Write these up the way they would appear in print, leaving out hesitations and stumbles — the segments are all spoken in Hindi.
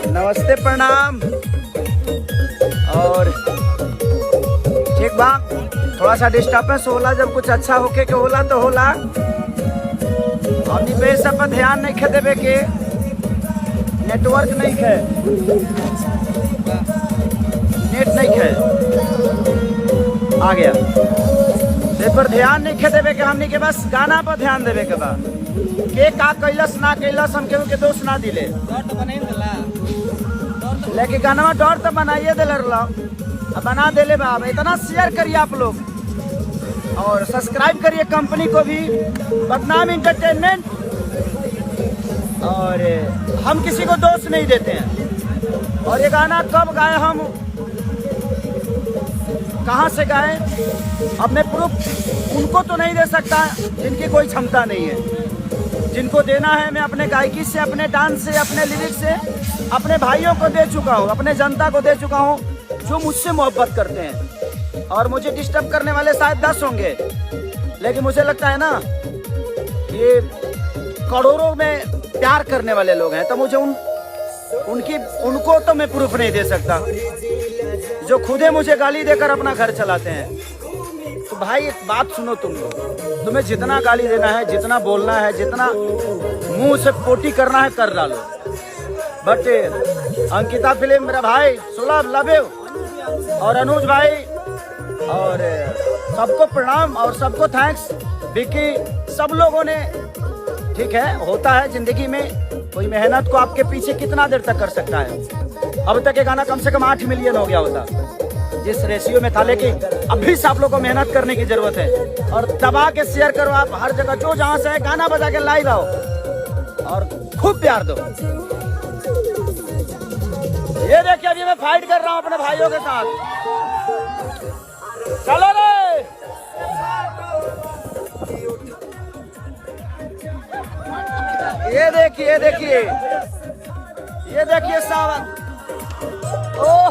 नमस्ते प्रणाम। और ठीक बा, थोड़ा सा डिस्टर्बेंस होला, जब कुछ अच्छा होके के होला तो होला। अपनी पे सब पर ध्यान नहीं खे देवे के, नेटवर्क नहीं खे, नेट नहीं खे आ गया, इस पर ध्यान नहीं खे देवे के। हमनी के बस गाना पर ध्यान देवे के बा। के का कैलस ना कैलस हम केहू के दोष ना दिले, लेकिन गाना डर तो बनाइए दिल बना देले बा। इतना शेयर करिए आप लोग और सब्सक्राइब करिए कंपनी को भी, बदनाम इंटरटेनमेंट। और हम किसी को दोष नहीं देते हैं। और ये गाना कब गाए, हम कहाँ से गाए, अब मैं प्रूफ उनको तो नहीं दे सकता जिनकी कोई क्षमता नहीं है। जिनको देना है मैं अपने गायकी से, अपने डांस से, अपने लिरिक्स से अपने भाइयों को दे चुका हूँ, अपने जनता को दे चुका हूँ जो मुझसे मोहब्बत करते हैं। और मुझे डिस्टर्ब करने वाले शायद 10 होंगे, लेकिन मुझे लगता है ना ये करोड़ों में प्यार करने वाले लोग हैं। तो मुझे उनको तो मैं प्रूफ नहीं दे सकता जो खुदे मुझे गाली देकर अपना घर चलाते हैं। तो भाई एक बात सुनो, तुम्हें जितना गाली देना है, जितना बोलना है, जितना मुंह से पोटी करना है कर डालो। बट अंकिता फिल्म मेरा भाई सुलभ लव यू, और अनुज भाई, और सबको प्रणाम और सबको थैंक्स। विकी, सब लोगों ने, ठीक है होता है जिंदगी में, कोई मेहनत को आपके पीछे कितना देर तक कर सकता है। अब तक ये गाना कम से कम 8 मिलियन हो गया होता जिस रेशियो में था, लेकिन अभी से आप लोगों को मेहनत करने की जरूरत है। और दबा के शेयर करो आप हर जगह, जो जहां से है गाना बजा के लाइव आओ और खूब प्यार दो। ये देखिए अभी मैं फाइट कर रहा हूं अपने भाइयों के साथ। चलो रे, ये देखिए, ये देखिए, ये देखिए सावन। ओह,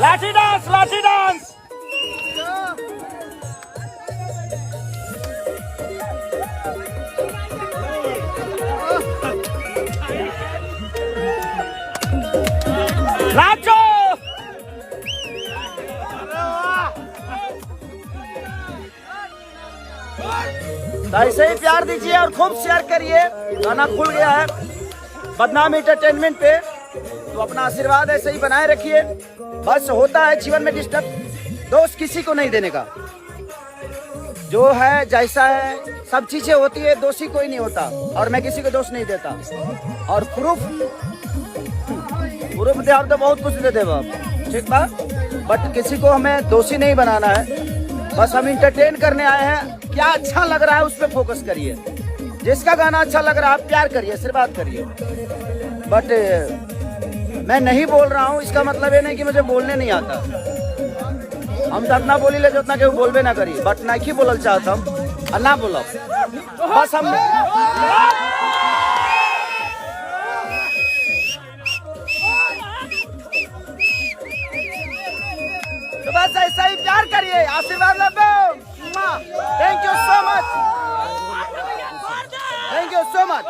लाठी डांस, लाठी डांस। नाचो, ऐसे ही प्यार दीजिए और खूब शेयर करिए। गाना खुल गया है बदनाम इंटरटेनमेंट पे, तो अपना आशीर्वाद ऐसे ही बनाए रखिए। बस होता है जीवन में डिस्टर्ब, दोष किसी को नहीं देने का। जो है जैसा है, सब चीजें होती है, दोषी कोई नहीं होता। और मैं किसी को दोष नहीं देता। और प्रूफ दे आप तो बहुत कुछ दे दे बाप, ठीक बा, बट किसी को हमें दोषी नहीं बनाना है। बस हम इंटरटेन करने आए हैं। क्या अच्छा लग रहा है उस पर फोकस करिए। जिसका गाना अच्छा लग रहा है प्यार करिए, आशीर्वाद करिए। बट मैं नहीं बोल रहा हूँ इसका मतलब ये नहीं कि मुझे बोलने नहीं आता। हम तो अपना बोली ले जो उतना केहू बोलबे ना करी, बट नहीं बोलल चाहता हम ना बोलो। बस हम तो बस ऐसा ही प्यार करिए, आशीर्वाद लो। Thank you so much, thank you so much.